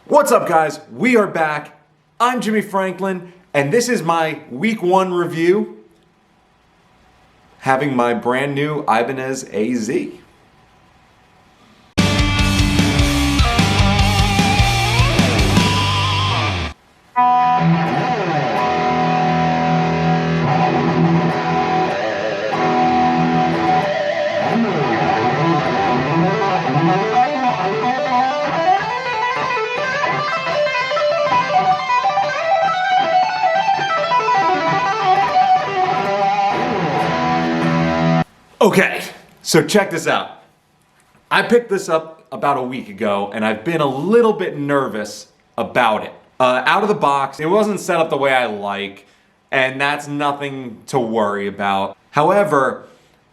What's up, guys? We are back. I'm Jimmy Franklin, and this is my week 1 review, having my brand new Ibanez AZ. Okay, so check this out. I picked this up about a week ago, and I've been a little bit nervous about it. Out of the box, it wasn't set up the way I like, and that's nothing to worry about. However,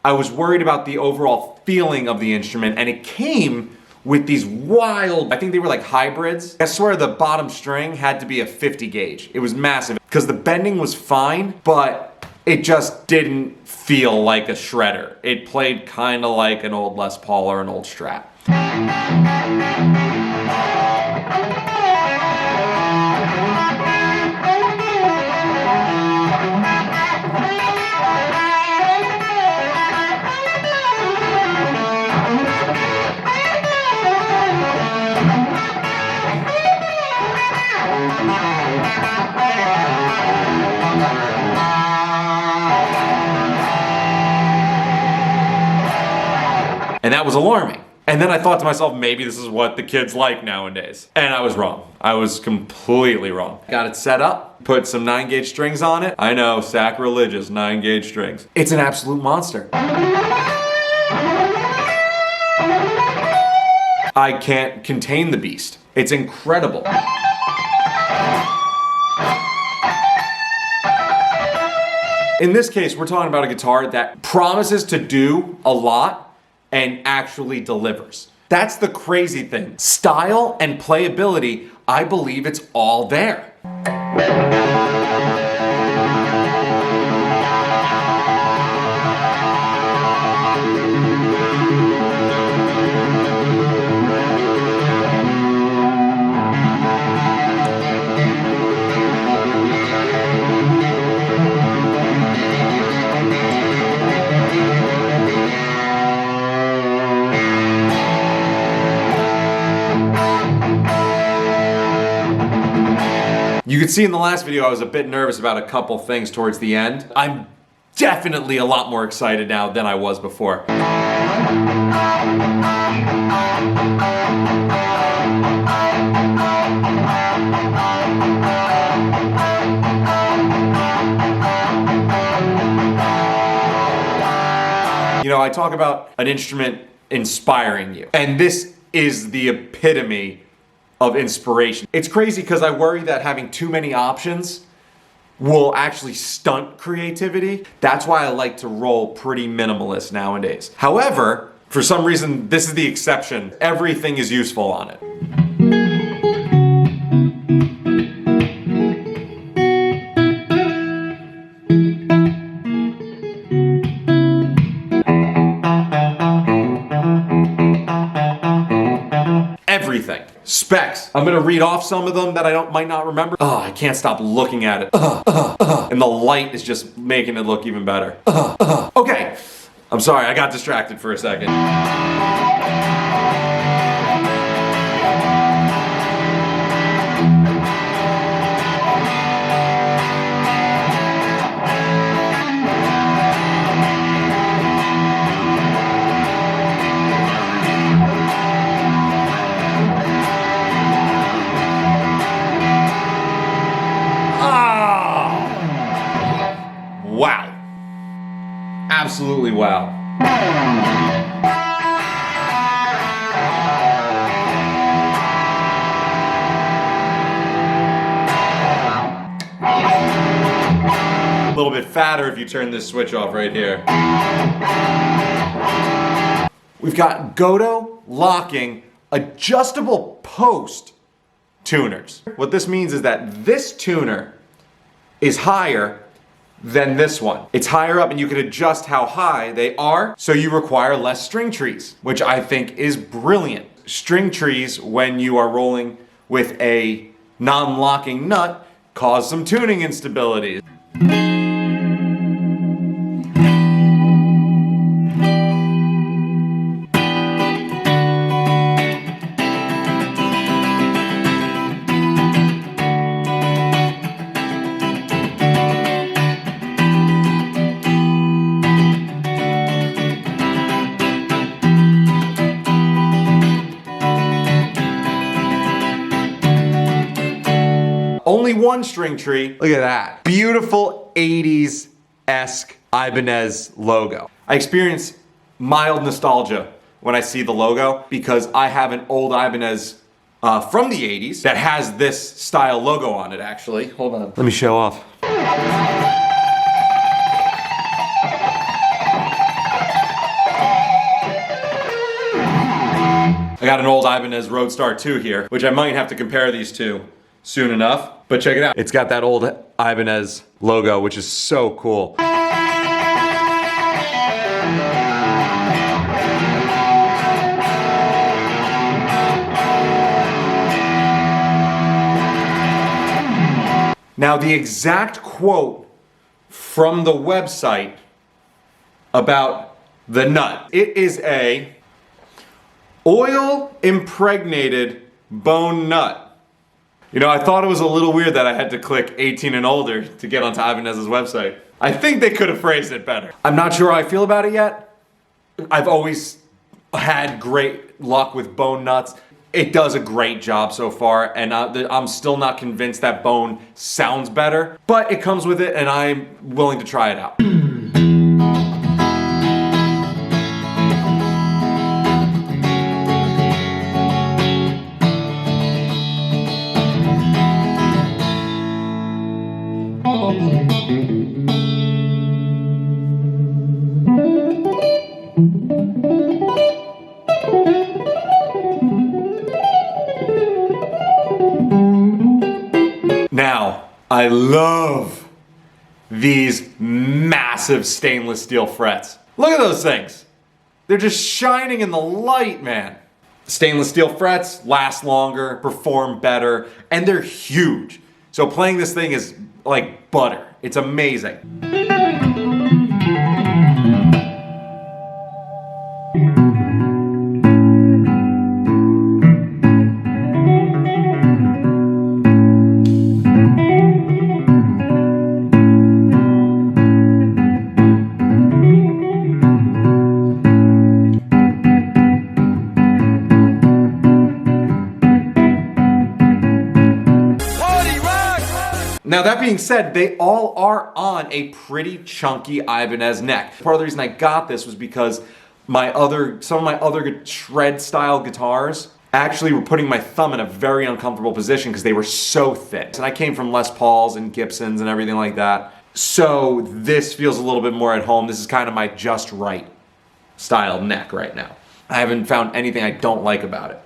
I was worried about the overall feeling of the instrument, and it came with these wild, I think they were like hybrids. I swear the bottom string had to be a 50 gauge. It was massive, because the bending was fine, but it just didn't feel like a shredder. It played kind of like an old Les Paul or an old Strat. And that was alarming. And then I thought to myself, maybe this is what the kids like nowadays. And I was wrong. I was completely wrong. Got it set up, put some 9-gauge strings on it. I know, sacrilegious 9-gauge strings. It's an absolute monster. I can't contain the beast. It's incredible. In this case, we're talking about a guitar that promises to do a lot and actually delivers. That's the crazy thing. Style and playability, I believe it's all there. You could see in the last video I was a bit nervous about a couple things towards the end. I'm definitely a lot more excited now than I was before. You know, I talk about an instrument inspiring you, and this is the epitome of inspiration. It's crazy because I worry that having too many options will actually stunt creativity. That's why I like to roll pretty minimalist nowadays. However, for some reason, this is the exception. Everything is useful on it. Everything. Specs. I'm gonna read off some of them that I might not remember. Oh, I can't stop looking at it. And the light is just making it look even better. Okay, I'm sorry, I got distracted for a second. Wow. Absolutely wow. A little bit fatter if you turn this switch off right here. We've got Goto locking adjustable post tuners. What this means is that this tuner is higher than this one. It's higher up and you can adjust how high they are, so you require less string trees, which I think is brilliant. String trees, when you are rolling with a non-locking nut caused some tuning instabilities. Only one string tree. Look at that. Beautiful 80s-esque Ibanez logo. I experience mild nostalgia when I see the logo because I have an old Ibanez from the 80s that has this style logo on it, actually. Hold on. Let me show off. I got an old Ibanez Roadstar 2 here, which I might have to compare these two soon enough. But check it out. It's got that old Ibanez logo, which is so cool. Now, the exact quote from the website about the nut. It is a oil impregnated bone nut. You know, I thought it was a little weird that I had to click 18 and older to get onto Ibanez's website. I think they could have phrased it better. I'm not sure how I feel about it yet. I've always had great luck with bone nuts. It does a great job so far, and I'm still not convinced that bone sounds better, but it comes with it, and I'm willing to try it out. Now, I love these massive stainless steel frets. Look at those things. They're just shining in the light, man. Stainless steel frets last longer, perform better, and they're huge. So playing this thing is like butter. It's amazing. Now that being said, they all are on a pretty chunky Ibanez neck. Part of the reason I got this was because some of my other shred style guitars actually were putting my thumb in a very uncomfortable position because they were so thick. And I came from Les Pauls and Gibsons and everything like that. So this feels a little bit more at home. This is kind of my just right style neck right now. I haven't found anything I don't like about it.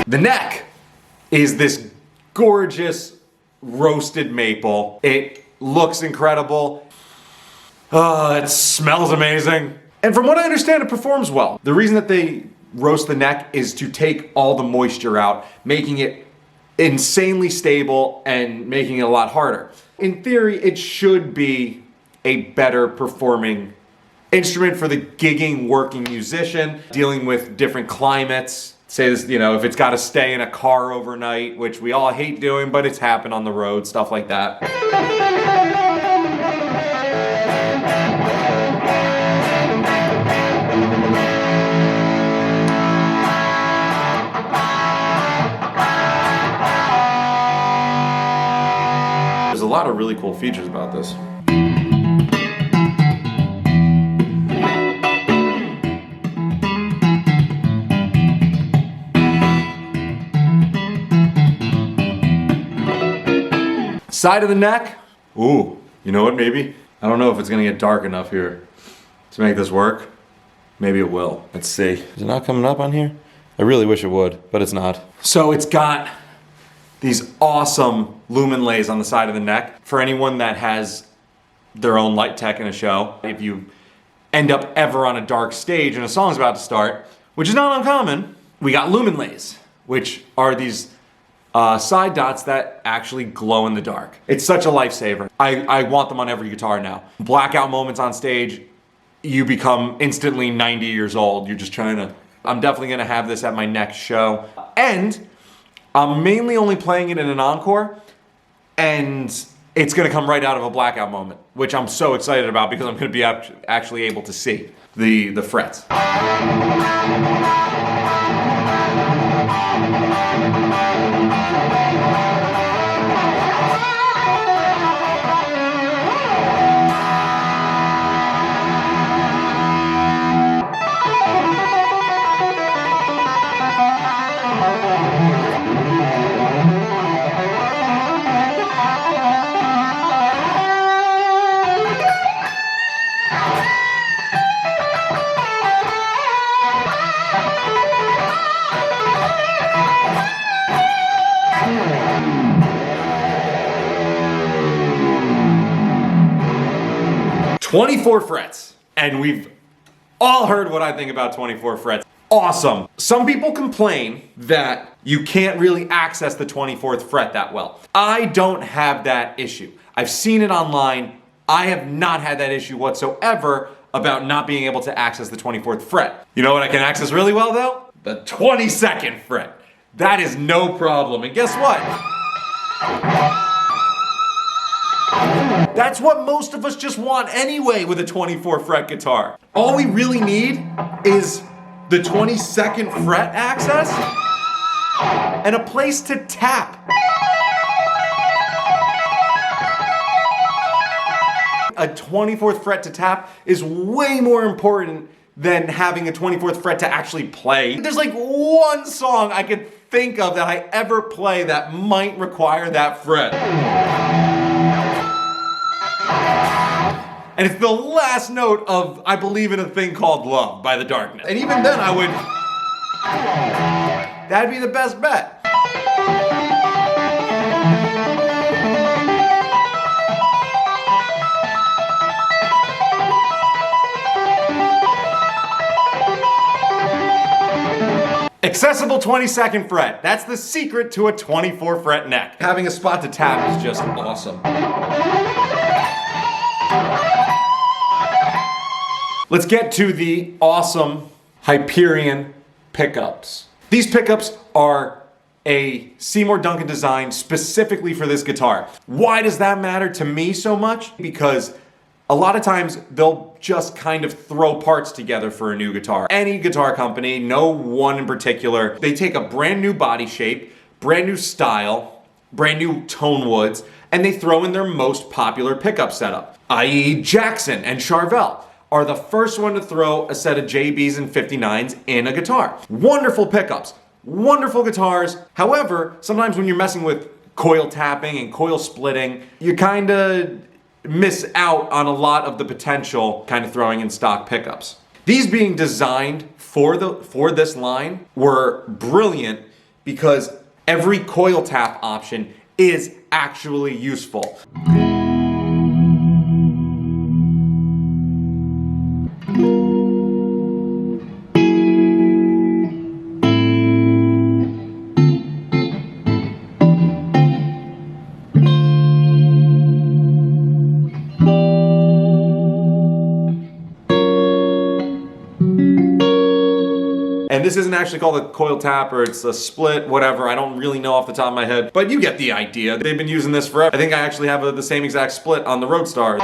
The neck is this gorgeous roasted maple. It looks incredible. It smells amazing. And from what I understand, it performs well. The reason that they roast the neck is to take all the moisture out, making it insanely stable and making it a lot harder. In theory, it should be a better performing instrument for the gigging working musician, dealing with different climates. Say this, you know, if it's got to stay in a car overnight, which we all hate doing, but it's happened on the road, stuff like that. There's a lot of really cool features about this. Side of the neck. Ooh, you know what, maybe? I don't know if it's gonna get dark enough here to make this work. Maybe it will. Let's see. Is it not coming up on here? I really wish it would, but it's not. So it's got these awesome lumen lays on the side of the neck. For anyone that has their own light tech in a show, if you end up ever on a dark stage and a song's about to start, which is not uncommon, we got lumen lays, which are these side dots that actually glow in the dark. It's such a lifesaver. I want them on every guitar now. Blackout moments on stage, you become instantly 90 years old. You're just trying to... I'm definitely gonna have this at my next show. And I'm mainly only playing it in an encore, and it's gonna come right out of a blackout moment, which I'm so excited about because I'm gonna be actually able to see the frets. 24 frets. And we've all heard what I think about 24 frets. Awesome. Some people complain that you can't really access the 24th fret that well. I don't have that issue. I've seen it online. I have not had that issue whatsoever about not being able to access the 24th fret. You know what I can access really well though? The 22nd fret. That is no problem. And guess what? That's what most of us just want anyway with a 24 fret guitar. All we really need is the 22nd fret access and a place to tap. A 24th fret to tap is way more important than having a 24th fret to actually play. There's like one song I could think of that I ever play that might require that fret. And it's the last note of I Believe in a Thing Called Love by The Darkness. And even then that'd be the best bet. Accessible 22nd fret. That's the secret to a 24 fret neck. Having a spot to tap is just awesome. Let's get to the awesome Hyperion pickups. These pickups are a Seymour Duncan design specifically for this guitar. Why does that matter to me so much? Because a lot of times they'll just kind of throw parts together for a new guitar. Any guitar company, no one in particular, they take a brand new body shape, brand new style, brand new tone woods, and they throw in their most popular pickup setup, i.e. Jackson and Charvel are the first one to throw a set of JBs and 59s in a guitar. Wonderful pickups, wonderful guitars. However, sometimes when you're messing with coil tapping and coil splitting, you kind of miss out on a lot of the potential kind of throwing in stock pickups. These being designed for this line were brilliant because every coil tap option is actually useful. And this isn't actually called a coil tap, or it's a split, whatever. I don't really know off the top of my head, but you get the idea. They've been using this forever. I think I actually have the same exact split on the Roadstar.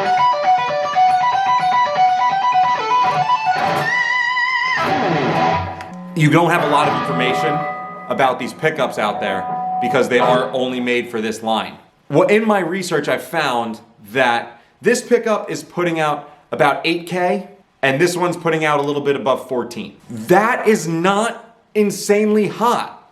You don't have a lot of information about these pickups out there because they are only made for this line. Well, in my research, I found that this pickup is putting out about 8K, and this one's putting out a little bit above 14. That is not insanely hot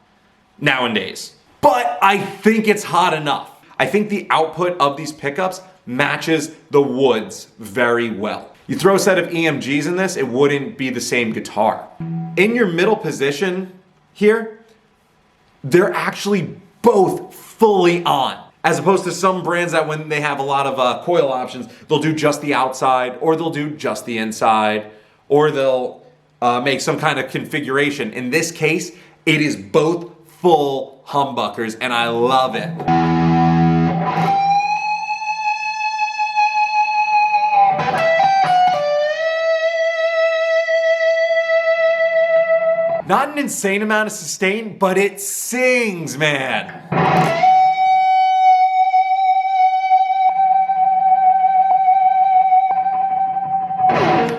nowadays, but I think it's hot enough. I think the output of these pickups matches the woods very well. You throw a set of EMGs in this, it wouldn't be the same guitar. In your middle position here, they're actually both fully on. As opposed to some brands that when they have a lot of coil options, they'll do just the outside, or they'll do just the inside, or they'll make some kind of configuration. In this case, it is both full humbuckers, and I love it. Not an insane amount of sustain, but it sings, man.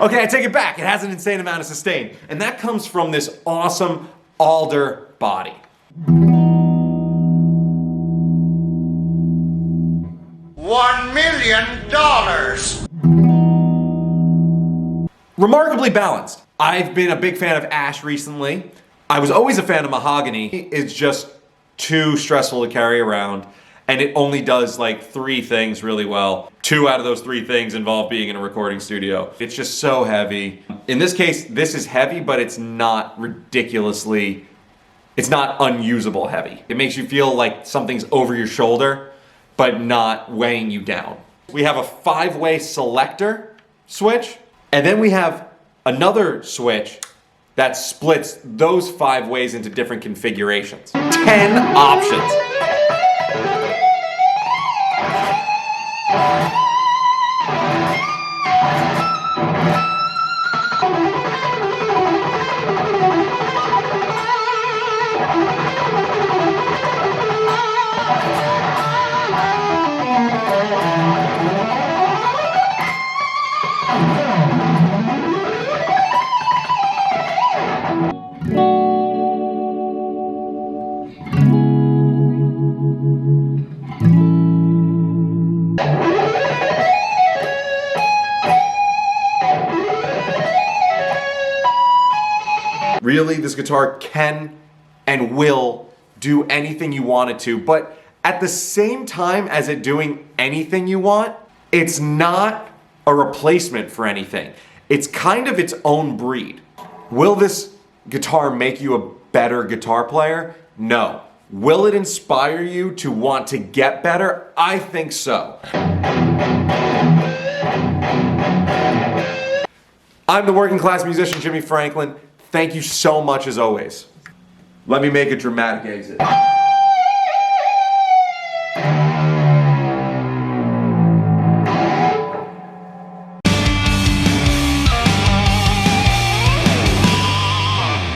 Okay, I take it back. It has an insane amount of sustain. And that comes from this awesome Alder body. $1 million. Remarkably Balanced. I've been a big fan of ash recently. I was always a fan of mahogany. It's just too stressful to carry around, and it only does like 3 things really well. 2 out of those 3 things involve being in a recording studio. It's just so heavy. In this case, this is heavy, but it's not ridiculously, it's not unusable heavy. It makes you feel like something's over your shoulder, but not weighing you down. We have a 5-way selector switch, and then we have another switch that splits those 5 ways into different configurations. 10 options. Really, this guitar can and will do anything you want it to, but at the same time as it doing anything you want, it's not a replacement for anything. It's kind of its own breed. Will this guitar make you a better guitar player? No. Will it inspire you to want to get better? I think so. I'm the working class musician, Jimmy Franklin. Thank you so much as always. Let me make a dramatic exit.